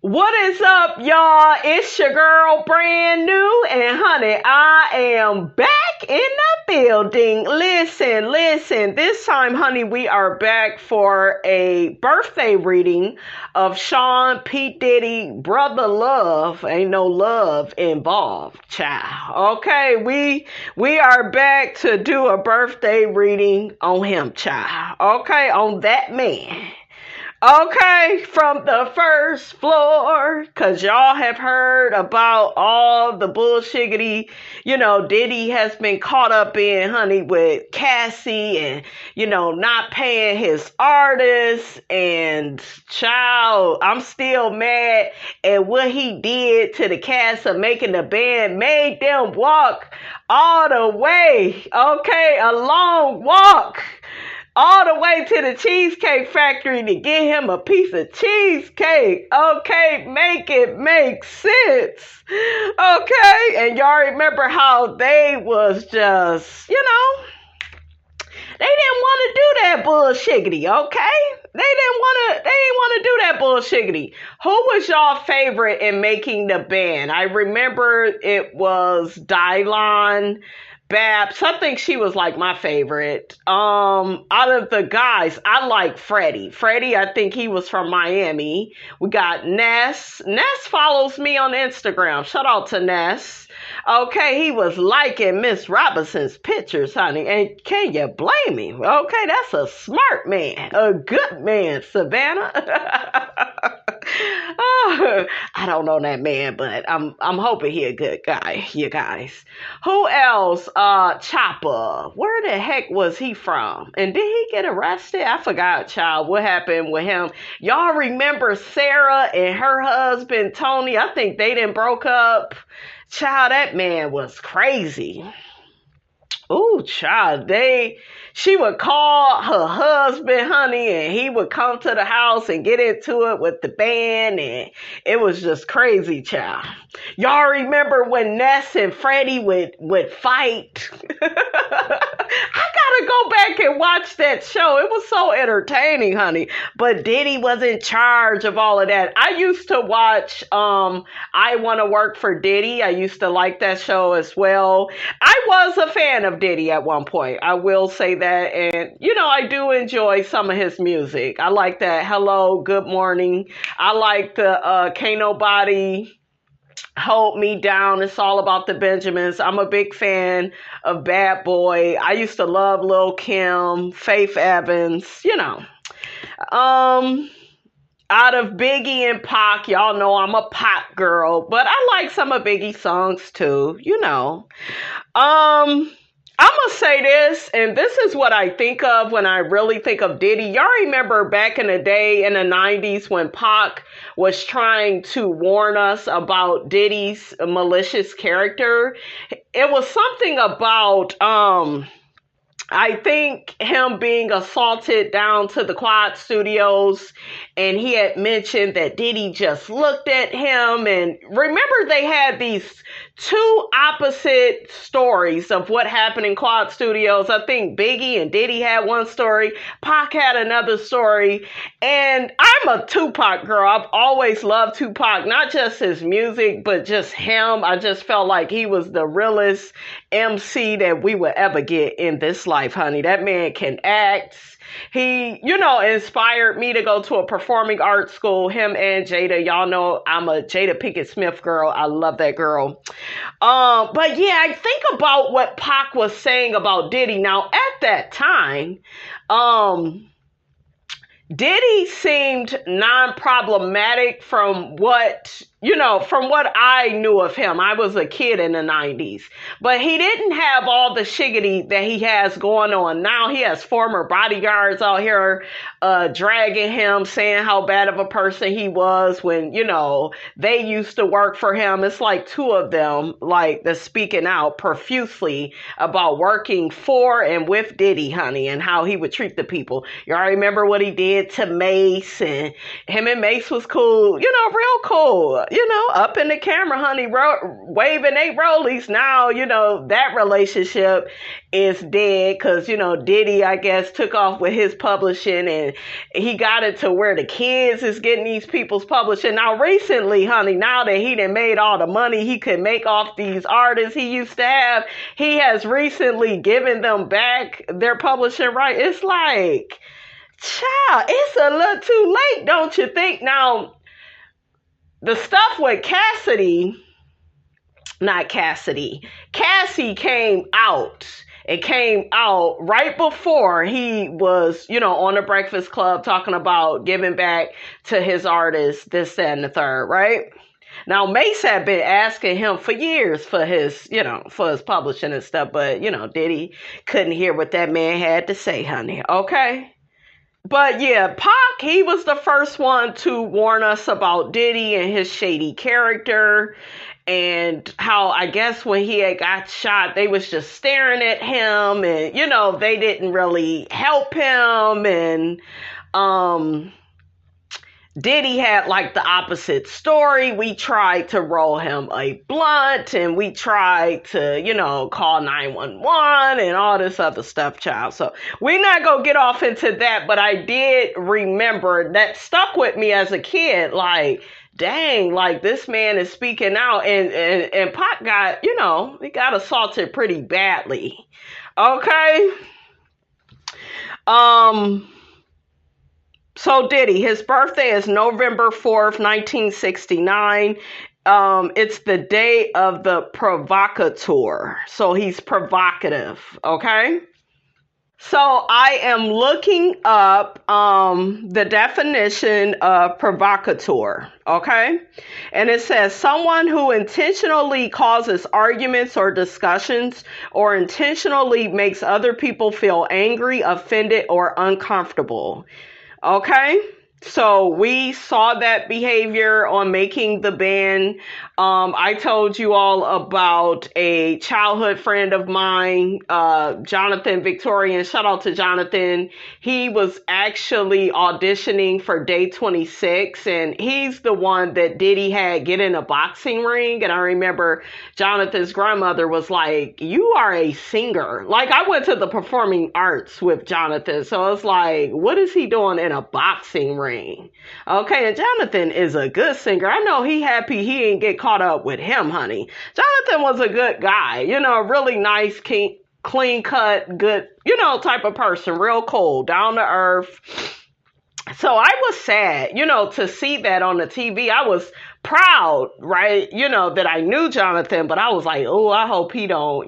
What is up, y'all? It's your girl, brand new, and honey, I am back in the building. Listen. This time, honey, we are back for a birthday reading of Sean P. Diddy, Brother Love. Ain't no love involved, child. Okay, we are back to do a birthday reading on him, child. Okay, on that man. Okay, from the first floor, cause y'all have heard about all the bullshiggity, Diddy has been caught up in, honey, with Cassie and, not paying his artists and child, I'm still mad at what he did to the cast of making the band, made them walk all the way, okay, a long walk all the way to the Cheesecake Factory to get him a piece of cheesecake. Okay, make it make sense. Okay, and y'all remember how they was just, they didn't want to do that bullshiggity, okay? They didn't want to do that bullshiggity. Who was y'all favorite in making the band? I remember it was Dylon Babs. I think she was like my favorite. Out of the guys, I like Freddie. Freddie, I think he was from Miami. We got Ness. Ness follows me on Instagram. Shout out to Ness. Okay, he was liking Miss Robinson's pictures, honey. And can you blame him? Okay, that's a smart man. A good man, Savannah. I don't know that man, but I'm hoping he a good guy, you guys. Who else? Chopper. Where the heck was he from? And did he get arrested? I forgot, child, what happened with him. Y'all remember Sarah and her husband, Tony? I think they done broke up. Child, that man was crazy. Ooh, child, she would call her husband, honey, and he would come to the house and get into it with the band, and it was just crazy, child. Y'all remember when Ness and Freddie would fight? I gotta go back and watch that show. It was so entertaining, honey. But Diddy was in charge of all of that. I used to watch I Want to Work for Diddy. I used to like that show as well. I was a fan of Diddy at one point. I will say that. And, I do enjoy some of his music. I like that Hello, Good Morning. I like the Can't Nobody Hold Me Down. It's all about the Benjamins. I'm a big fan of Bad Boy. I used to love Lil' Kim, Faith Evans, Out of Biggie and Pac, y'all know I'm a Pac girl, but I like some of Biggie's songs too, I'm going to say this, and this is what I think of when I really think of Diddy. Y'all remember back in the day in the 90s when Pac was trying to warn us about Diddy's malicious character? It was something about, I think him being assaulted down to the Quad Studios, and he had mentioned that Diddy just looked at him. And remember, they had these two opposite stories of what happened in Quad Studios. I think Biggie and Diddy had one story. Pac had another story. And I'm a Tupac girl. I've always loved Tupac, not just his music, but just him. I just felt like he was the realest MC that we would ever get in this life, honey. That man can act. He, inspired me to go to a performing arts school. Him and Jada. Y'all know I'm a Jada Pinkett Smith girl. I love that girl. But yeah, I think about what Pac was saying about Diddy. Now, at that time, Diddy seemed non-problematic from what I knew of him. I was a kid in the 90s. But he didn't have all the shiggity that he has going on now. He has former bodyguards out here dragging him, saying how bad of a person he was when, they used to work for him. It's like two of them, like, they're speaking out profusely about working for and with Diddy, honey, and how he would treat the people. Y'all remember what he did to Mace, and him and Mace was cool, real cool. up in the camera, honey, waving they rollies. Now, that relationship is dead because, Diddy, I guess, took off with his publishing and he got it to where the kids is getting these people's publishing. Now, recently, honey, now that he done made all the money he could make off these artists he used to have, he has recently given them back their publishing right. It's like, child, it's a little too late, don't you think? Now, the stuff with Cassie came out. It came out right before he was, on the Breakfast Club talking about giving back to his artists, this, that, and the third, right? Now, Mace had been asking him for years for his, for his publishing and stuff, but, Diddy couldn't hear what that man had to say, honey, okay? But yeah, Pac, he was the first one to warn us about Diddy and his shady character and how, I guess, when he had got shot, they was just staring at him and, they didn't really help him. And Diddy had like the opposite story. We tried to roll him a blunt and we tried to, call 911 and all this other stuff, child. So we're not going to get off into that, but I did remember that stuck with me as a kid. Like, dang, like this man is speaking out and Pac got, he got assaulted pretty badly. Okay. So Diddy, his birthday is November 4th, 1969. It's the day of the provocateur. So he's provocative, okay? So I am looking up the definition of provocateur, okay? And it says someone who intentionally causes arguments or discussions or intentionally makes other people feel angry, offended, or uncomfortable. Okay, so we saw that behavior on Making the Band. I told you all about a childhood friend of mine, Jonathan Victorian. Shout out to Jonathan. He was actually auditioning for Day 26, and he's the one that Diddy had get in a boxing ring. And I remember Jonathan's grandmother was like, "You are a singer." Like, I went to the performing arts with Jonathan, so it's like, what is he doing in a boxing ring? Okay, and Jonathan is a good singer. I know he happy he didn't get caught up with him, honey. Jonathan was a good guy, really nice, clean cut, good, type of person, real cool, down to earth. So I was sad, to see that on the TV. I was proud, right, that I knew Jonathan, but I was like, oh, I hope he don't,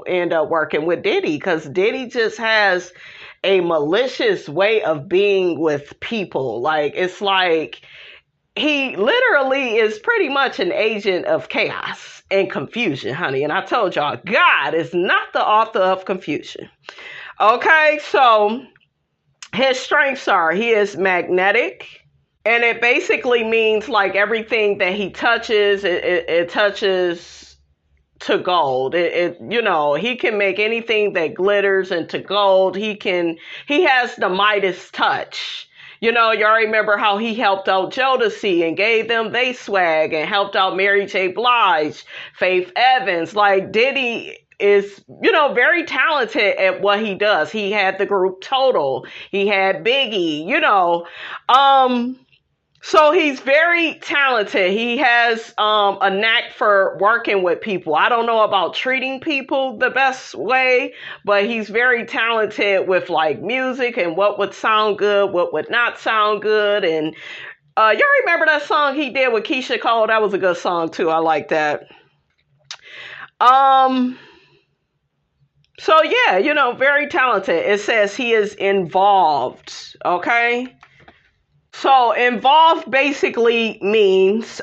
end up working with Diddy, because Diddy just has a malicious way of being with people. Like, it's like he literally is pretty much an agent of chaos and confusion, honey. And I told y'all, God is not the author of confusion. Okay, so his strengths are, he is magnetic. And it basically means like everything that he touches, it touches to gold. He can make anything that glitters into gold. He has the Midas touch. Y'all remember how he helped out Jodeci and gave them they swag and helped out Mary J. Blige, Faith Evans. Like, Diddy is, very talented at what he does. He had the group Total. He had Biggie, So he's very talented. He has a knack for working with people. I don't know about treating people the best way, but he's very talented with like music and what would sound good, what would not sound good. And y'all remember that song he did with Keisha Cole? That was a good song too. I like that. So yeah, very talented. It says he is involved. Okay. So involved basically means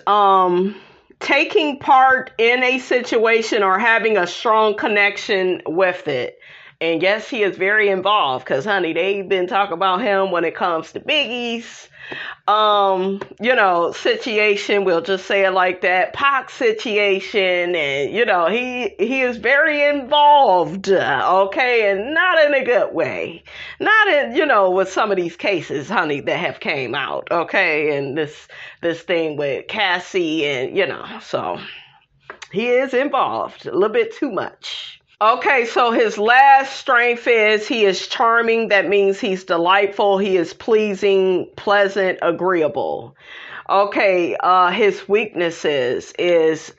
taking part in a situation or having a strong connection with it. And yes, he is very involved because, honey, they've been talking about him when it comes to Biggie's, situation. We'll just say it like that. Pac situation. And, he is very involved. Okay. And not in a good way. Not in, with some of these cases, honey, that have came out. Okay. And this thing with Cassie and, so he is involved a little bit too much. Okay, so his last strength is he is charming. That means he's delightful. He is pleasing, pleasant, agreeable. Okay, his weaknesses is,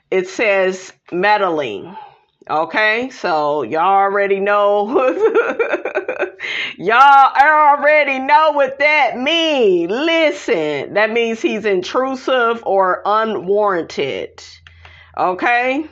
it says meddling. Okay, so y'all already know. Y'all already know what that means. Listen, that means he's intrusive or unwarranted. Okay?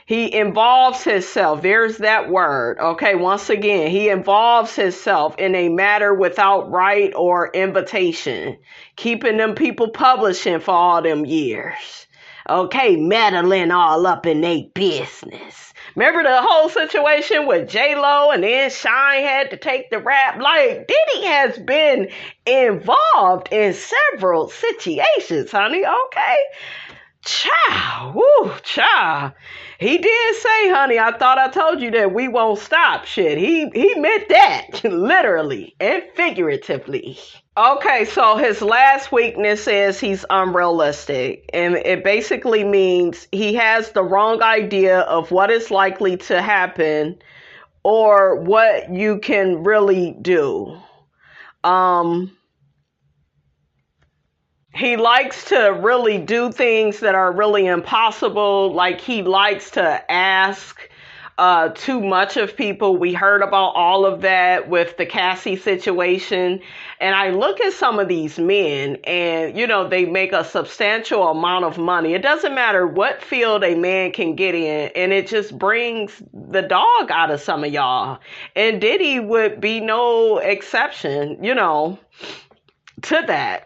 He involves himself. There's that word. Okay, once again, he involves himself in a matter without right or invitation, keeping them people publishing for all them years. Okay, meddling all up in their business. Remember the whole situation with J-Lo and then Shine had to take the rap? Like, Diddy has been involved in several situations, honey, okay? Child, woo, child. He did say, honey, I thought I told you that we won't stop. Shit, he meant that, literally and figuratively. Okay, so his last weakness is he's unrealistic. And it basically means he has the wrong idea of what is likely to happen or what you can really do. He likes to really do things that are really impossible. Like he likes to ask too much of people. We heard about all of that with the Cassie situation. And I look at some of these men and, they make a substantial amount of money. It doesn't matter what field a man can get in. And it just brings the dog out of some of y'all. And Diddy would be no exception, to that.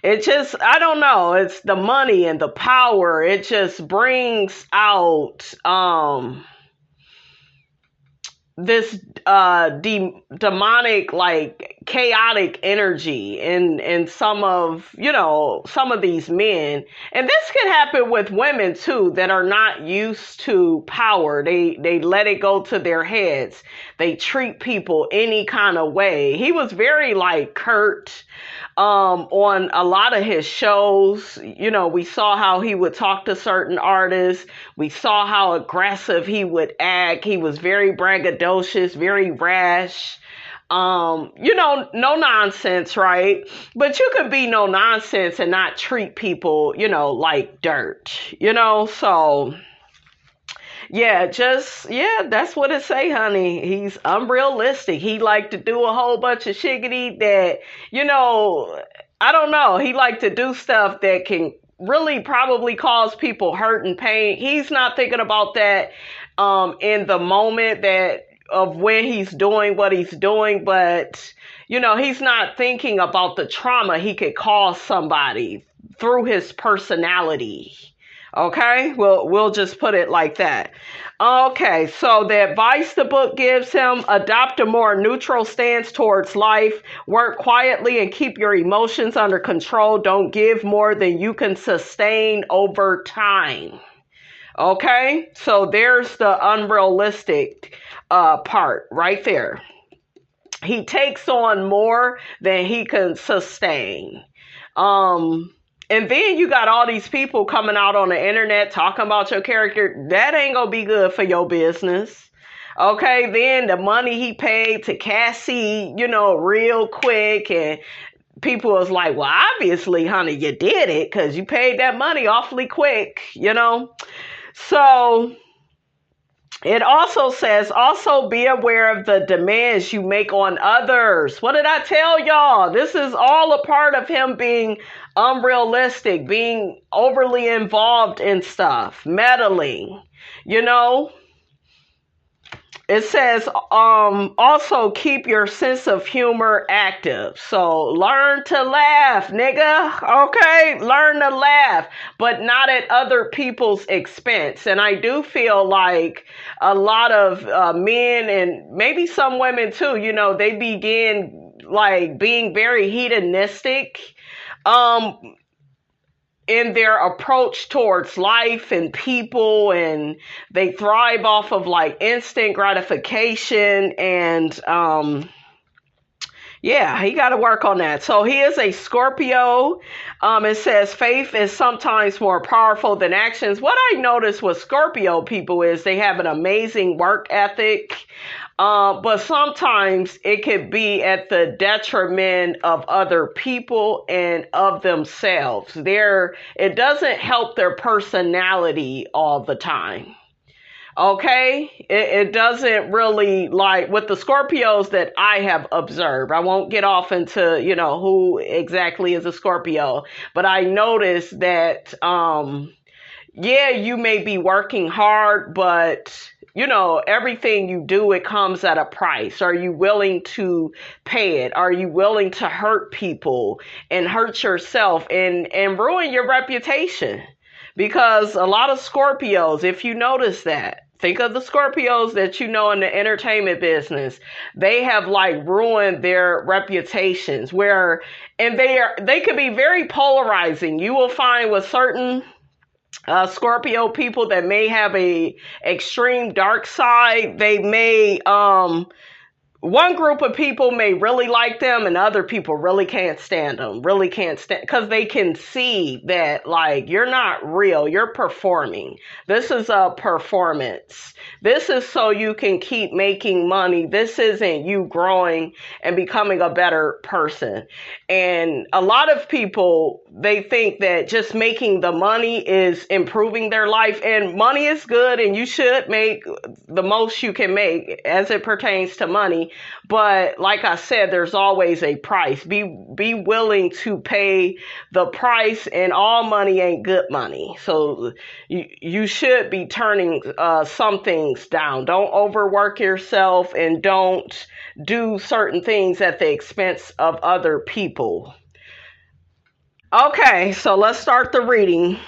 It just, I don't know, it's the money and the power. It just brings out this demonic, like chaotic energy in some of these men. And this can happen with women too that are not used to power. They let it go to their heads. They treat people any kind of way. He was very like curt on a lot of his shows. We saw how he would talk to certain artists. We saw how aggressive he would act. He was very braggadocious, very rash. No nonsense, right? But you could be no nonsense and not treat people, like dirt, so yeah, that's what it say, honey. He's unrealistic. He like to do a whole bunch of shiggity that, I don't know. He like to do stuff that can really probably cause people hurt and pain. He's not thinking about that in the moment of when he's doing what he's doing, but he's not thinking about the trauma he could cause somebody through his personality. Okay, we'll just put it like that. Okay, so the advice the book gives him: adopt a more neutral stance towards life, work quietly and keep your emotions under control. Don't give more than you can sustain over time. Okay, so there's the unrealistic part right there. He takes on more than he can sustain. And then you got all these people coming out on the internet talking about your character. That ain't gonna be good for your business. Okay, then the money he paid to Cassie, real quick. And people was like, well, obviously, honey, you did it because you paid that money awfully quick, So it also says, also be aware of the demands you make on others. What did I tell y'all? This is all a part of him being unrealistic, being overly involved in stuff, meddling, It says, also keep your sense of humor active. So learn to laugh, nigga. Okay? Learn to laugh, but not at other people's expense. And I do feel like a lot of men and maybe some women too, they begin like being very hedonistic. In their approach towards life and people, and they thrive off of like instant gratification, and yeah, he got to work on that. So he is a Scorpio. It says faith is sometimes more powerful than actions. What I noticed with Scorpio people is they have an amazing work ethic. But sometimes it could be at the detriment of other people and of themselves. It doesn't help their personality all the time. Okay? It doesn't really, like with the Scorpios that I have observed. I won't get off into, who exactly is a Scorpio, but I noticed that, yeah, you may be working hard, but everything you do, it comes at a price. Are you willing to pay it? Are you willing to hurt people and hurt yourself and ruin your reputation? Because a lot of Scorpios, if you notice that, think of the Scorpios that in the entertainment business, they have like ruined their reputations and they could be very polarizing. You will find with certain Scorpio people that may have a extreme dark side, they may one group of people may really like them and other people really can't stand them, because they can see that like you're not real, you're performing. This is a performance. This is so you can keep making money. This isn't you growing and becoming a better person. And a lot of people, they think that just making the money is improving their life, and money is good and you should make the most you can make as it pertains to money. But like I said, there's always a price. Be willing to pay the price, and all money ain't good money. So you should be turning some things down. Don't overwork yourself, and don't do certain things at the expense of other people. Okay, so let's start the reading.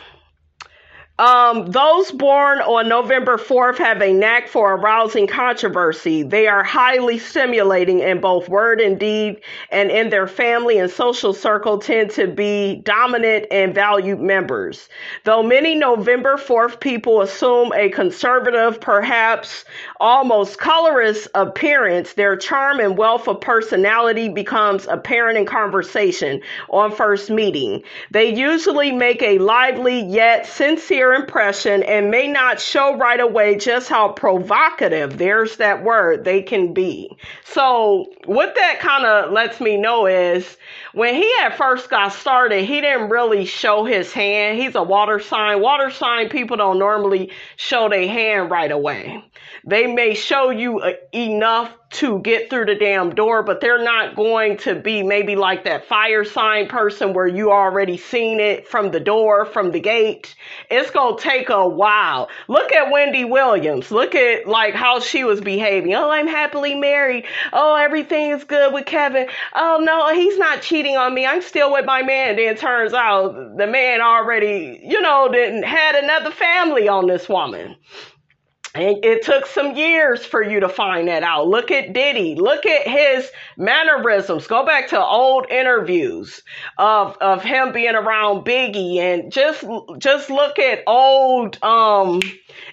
Those born on November 4th have a knack for arousing controversy. They are highly stimulating in both word and deed, and in their family and social circle tend to be dominant and valued members. Though many November 4th people assume a conservative, perhaps almost colorist appearance, their charm and wealth of personality becomes apparent in conversation on first meeting. They usually make a lively yet sincere impression and may not show right away just how provocative, there's that word, they can be. So what that kind of lets me know is when he at first got started, he didn't really show his hand. He's a water sign. Water sign people don't normally show their hand right away. They may show you enough to get through the damn door, but they're not going to be maybe like that fire sign person where you already seen it from the door, from the gate. It's going to take a while. Look at Wendy Williams. Look at like how she was behaving. Oh, I'm happily married. Oh, everything is good with Kevin. Oh, no, he's not cheating on me. I'm still with my man. Then it turns out the man already, didn't had another family on this woman. And it took some years for you to find that out. Look at Diddy. Look at his mannerisms. Go back to old interviews of him being around Biggie, and just look at old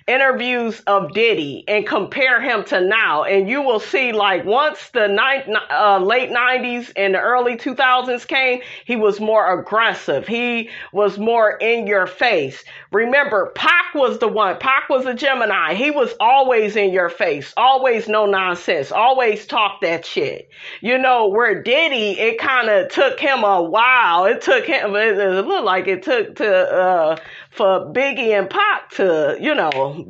interviews of Diddy and compare him to now, and you will see like once the late 90s and the early 2000s came, he was more aggressive. He was more in your face. Remember, Pac was the one. Pac was a Gemini. He was always in your face, always no nonsense, always talk that shit. Where Diddy, it kind of took him a while. It looked like it took for Biggie and Pac to,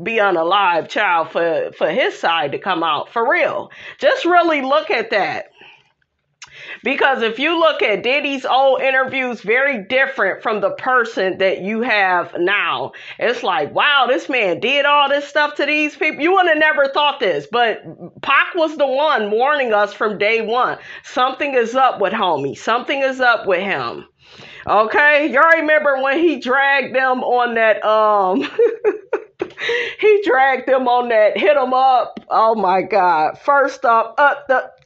be unalive, child, for his side to come out for real. Just really look at that. Because if you look at Diddy's old interviews, very different from the person that you have now. It's like, wow, this man did all this stuff to these people. You would have never thought this, but Pac was the one warning us from day one. Something is up with homie. Something is up with him. Okay, y'all remember when he dragged them on that, he dragged them on that, hit them up. Oh my God. First up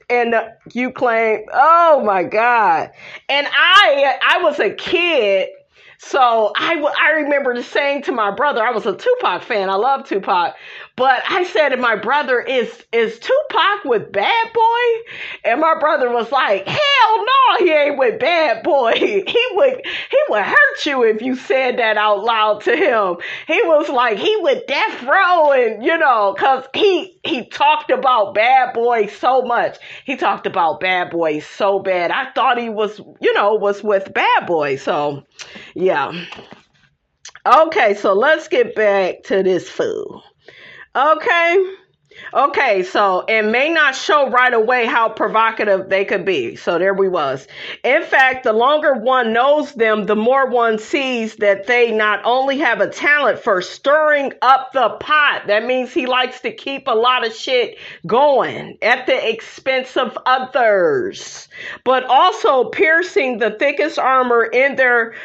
and you claim, oh my God. And I was a kid. So I remember saying to my brother, I was a Tupac fan. I love Tupac. But I said to my brother, is Tupac with Bad Boy? And my brother was like, hell no, he ain't with Bad Boy. He would hurt you if you said that out loud to him. He was like, he with Death Row, and cause he talked about Bad Boy so much. He talked about Bad Boy so bad. I thought he was with Bad Boy. So yeah. Okay, so let's get back to this fool. Okay, so it may not show right away how provocative they could be. So there we was. In fact, the longer one knows them, the more one sees that they not only have a talent for stirring up the pot. That means he likes to keep a lot of shit going at the expense of others, but also piercing the thickest armor in their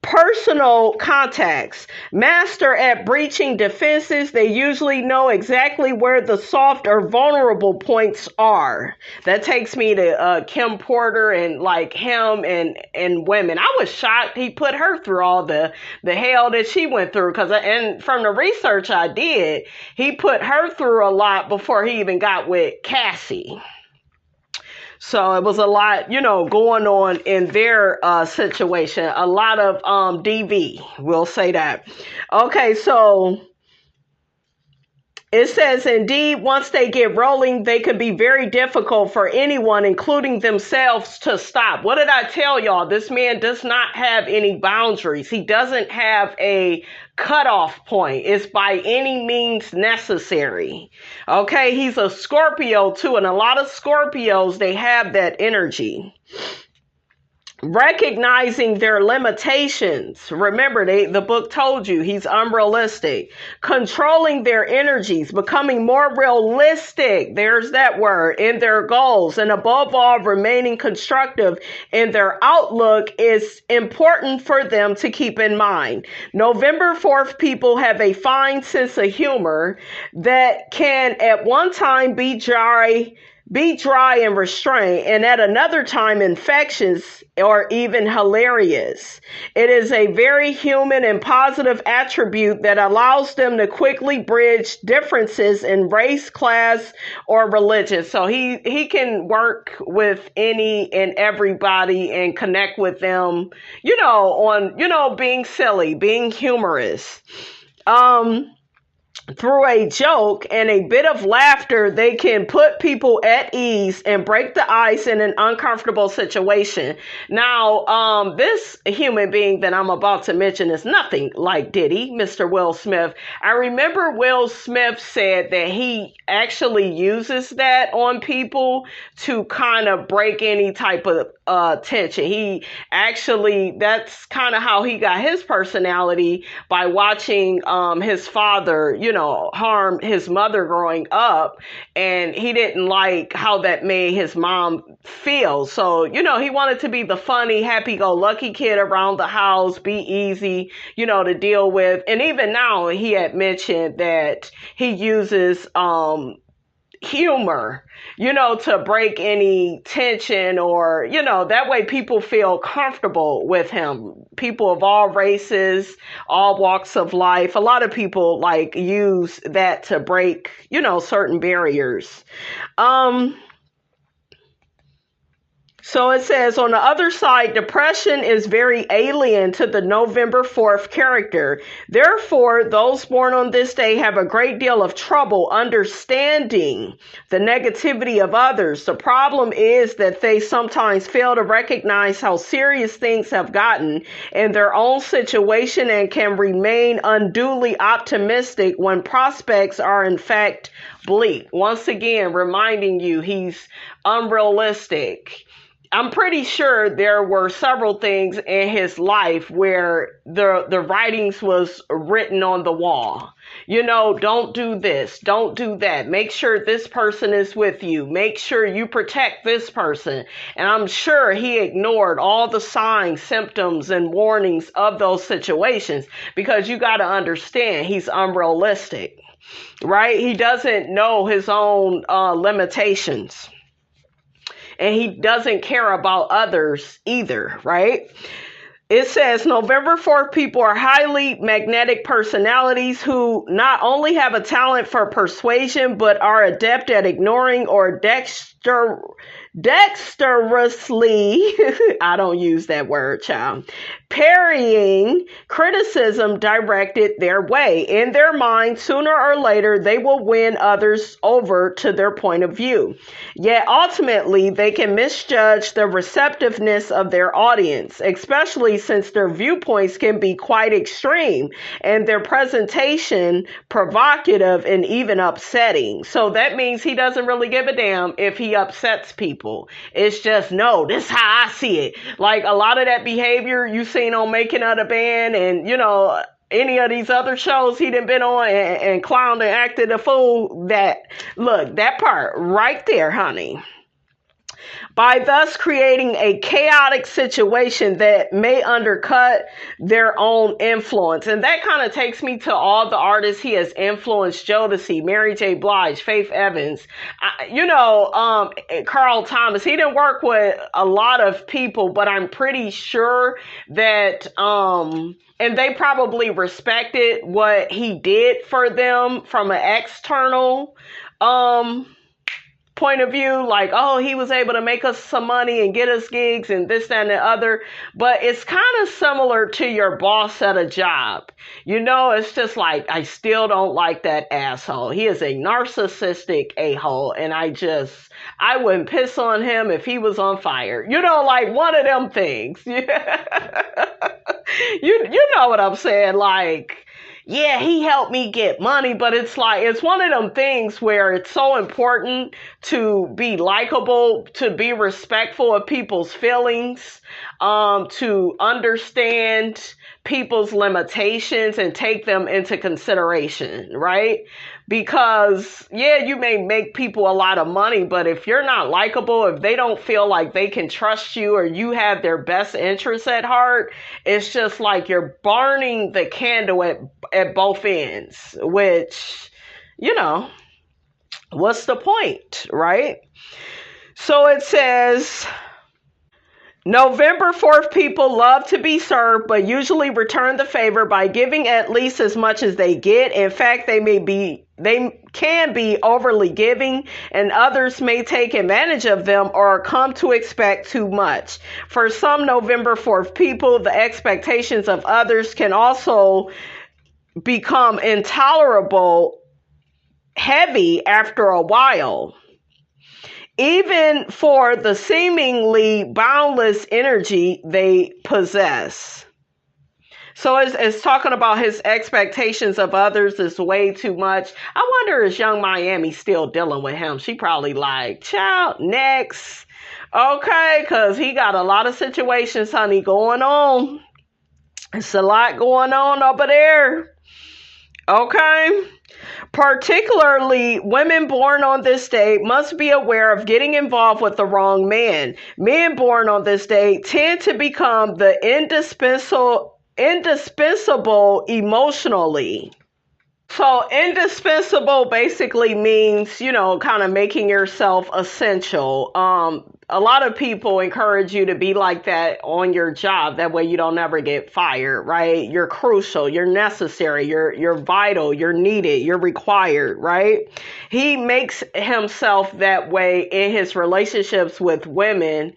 personal contacts. Master at breaching defenses, they usually know exactly where the soft or vulnerable points are. That takes me to Kim Porter and like him and women. I was shocked he put her through all the hell that she went through, and from the research I did, he put her through a lot before he even got with Cassie. So it was a lot, going on in their situation. A lot of DV, we'll say that. Okay, so it says, indeed, once they get rolling, they can be very difficult for anyone, including themselves, to stop. What did I tell y'all? This man does not have any boundaries. He doesn't have a cutoff point. It's by any means necessary. Okay, he's a Scorpio too, and a lot of Scorpios, they have that energy. Recognizing their limitations. Remember, the book told you he's unrealistic. Controlling their energies, becoming more realistic, there's that word, in their goals, and above all, remaining constructive in their outlook is important for them to keep in mind. November 4th people have a fine sense of humor that can at one time be dry and restrained, and at another time infectious or even hilarious. It is a very human and positive attribute that allows them to quickly bridge differences in race, class, or religion. So he can work with any and everybody and connect with them, on, being silly, being humorous. Through a joke and a bit of laughter, they can put people at ease and break the ice in an uncomfortable situation. Now, this human being that I'm about to mention is nothing like Diddy, Mr. Will Smith. I remember Will Smith said that he actually uses that on people to kind of break any type of tension. That's kind of how he got his personality, by watching his father, harm his mother growing up, and he didn't like how that made his mom feel. So, he wanted to be the funny, happy-go-lucky kid around the house, be easy, to deal with. And even now, he had mentioned that he uses humor, to break any tension, or, that way people feel comfortable with him. People of all races, all walks of life. A lot of people use that to break, certain barriers. So it says, on the other side, depression is very alien to the November 4th character. Therefore, those born on this day have a great deal of trouble understanding the negativity of others. The problem is that they sometimes fail to recognize how serious things have gotten in their own situation, and can remain unduly optimistic when prospects are in fact bleak. Once again, reminding you, he's unrealistic. I'm pretty sure there were several things in his life where the writings was written on the wall. You know, don't do this, don't do that. Make sure this person is with you. Make sure you protect this person. And I'm sure he ignored all the signs, symptoms, and warnings of those situations, because you got to understand he's unrealistic, right? He doesn't know his own limitations. And he doesn't care about others either, right? It says November 4th people are highly magnetic personalities who not only have a talent for persuasion, but are adept at ignoring or dexterously, I don't use that word, child, parrying criticism directed their way. In their mind, sooner or later, they will win others over to their point of view. Yet ultimately, they can misjudge the receptiveness of their audience, especially since their viewpoints can be quite extreme and their presentation provocative and even upsetting. So that means he doesn't really give a damn if he upsets people. It's just, no, this is how I see it. Like a lot of that behavior you seen on Making of the Band and, you know, any of these other shows he done been on and clowned and acted a fool. That, look, that part right there, honey. By thus creating a chaotic situation that may undercut their own influence. And that kind of takes me to all the artists he has influenced: Jodeci, Mary J. Blige, Faith Evans, Carl Thomas. He didn't work with a lot of people, but I'm pretty sure that, and they probably respected what he did for them from an external, point of view, like, oh, he was able to make us some money and get us gigs and this, that, and the other. But it's kind of similar to your boss at a job. You know, it's just like, I still don't like that asshole. He is a narcissistic a-hole, and I wouldn't piss on him if he was on fire. You know, like one of them things. you know what I'm saying? Like, yeah, he helped me get money, but it's like, it's one of them things where it's so important to be likable, to be respectful of people's feelings, to understand people's limitations and take them into consideration, right? Because, yeah, you may make people a lot of money, but if you're not likable, if they don't feel like they can trust you or you have their best interests at heart, it's just like you're burning the candle at both ends, which, you know, what's the point, right? So it says, November 4th people love to be served, but usually return the favor by giving at least as much as they get. In fact, they can be overly giving, and others may take advantage of them or come to expect too much. For some November 4th people, the expectations of others can also become intolerable, heavy after a while, even for the seemingly boundless energy they possess. So it's talking about his expectations of others is way too much. I wonder, is Young Miami still dealing with him? She probably like, child, next. Okay, because he got a lot of situations, honey, going on. It's a lot going on over there. Okay. Particularly, women born on this day must be aware of getting involved with the wrong man. Men born on this day tend to become the indispensable emotionally. So indispensable basically means, you know, kind of making yourself essential. A lot of people encourage you to be like that on your job. That way you don't ever get fired, right? You're crucial, you're necessary, you're vital, you're needed, you're required, right? He makes himself that way in his relationships with women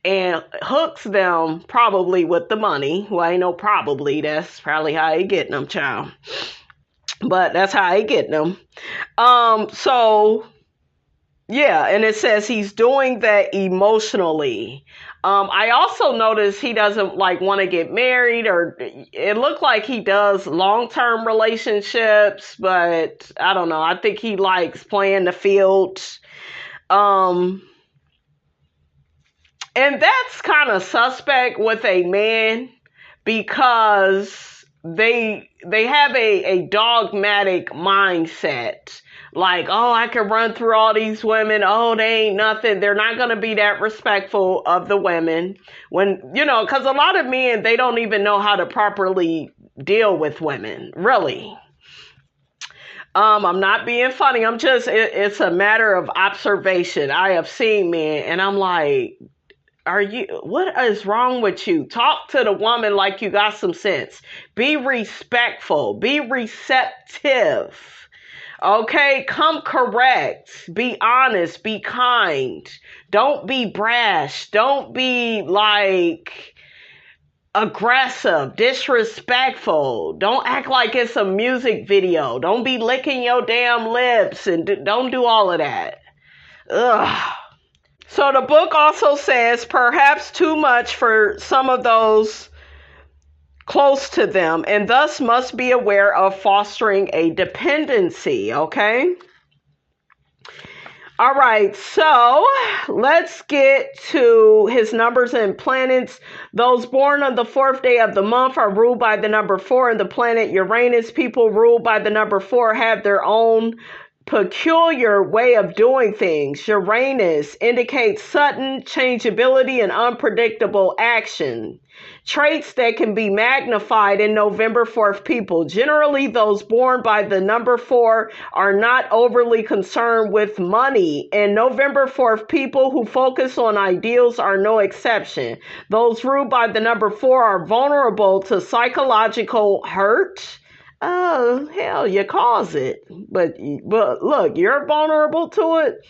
and hooks them probably with the money. Well, I know probably, that's probably how he getting them, child. But that's how he getting them. So yeah, and it says he's doing that emotionally. I also noticed he doesn't like want to get married, or it looked like he does long-term relationships, but I don't know. I think he likes playing the field. And that's kind of suspect with a man because they have a dogmatic mindset. Like, oh, I can run through all these women. Oh, they ain't nothing. They're not going to be that respectful of the women. When, because a lot of men, they don't even know how to properly deal with women, really. I'm not being funny. It's a matter of observation. I have seen men and I'm like, what is wrong with you? Talk to the woman like you got some sense. Be respectful. Be receptive. Okay, come correct. Be honest. Be kind. Don't be brash. Don't be like aggressive, disrespectful. Don't act like it's a music video. Don't be licking your damn lips and don't do all of that. Ugh. So the book also says perhaps too much for some of those close to them, and thus must be aware of fostering a dependency, okay? All right, so let's get to his numbers and planets. Those born on the 4th day of the month are ruled by the number 4 and the planet Uranus. People ruled by the number 4 have their own peculiar way of doing things. Uranus indicates sudden changeability and unpredictable action. Traits that can be magnified in November 4th people. Generally, those born by the number 4 are not overly concerned with money, and November 4th people who focus on ideals are no exception. Those ruled by the number 4 are vulnerable to psychological hurt. Oh, hell, you cause it. But look, you're vulnerable to it.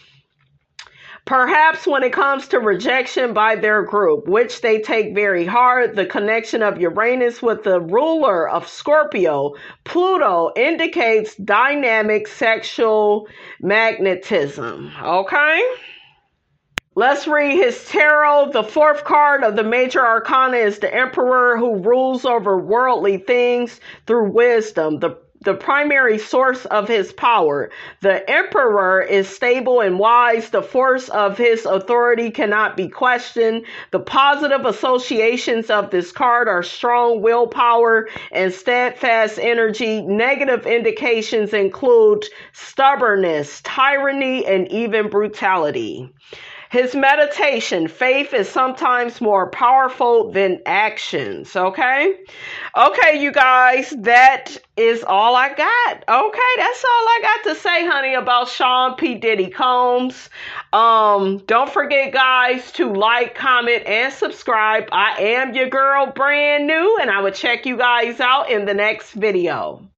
Perhaps when it comes to rejection by their group, which they take very hard, the connection of Uranus with the ruler of Scorpio, Pluto, indicates dynamic sexual magnetism. Okay? Let's read his tarot. The 4th card of the major arcana is the Emperor, who rules over worldly things through wisdom, the primary source of his power. The Emperor is stable and wise. The force of his authority cannot be questioned. The positive associations of this card are strong willpower and steadfast energy. Negative indications include stubbornness, tyranny, and even brutality. His meditation, faith is sometimes more powerful than actions, okay? Okay, you guys, that is all I got. Okay, that's all I got to say, honey, about Sean P. Diddy Combs. Don't forget, guys, to like, comment, and subscribe. I am your girl, brand new, and I will check you guys out in the next video.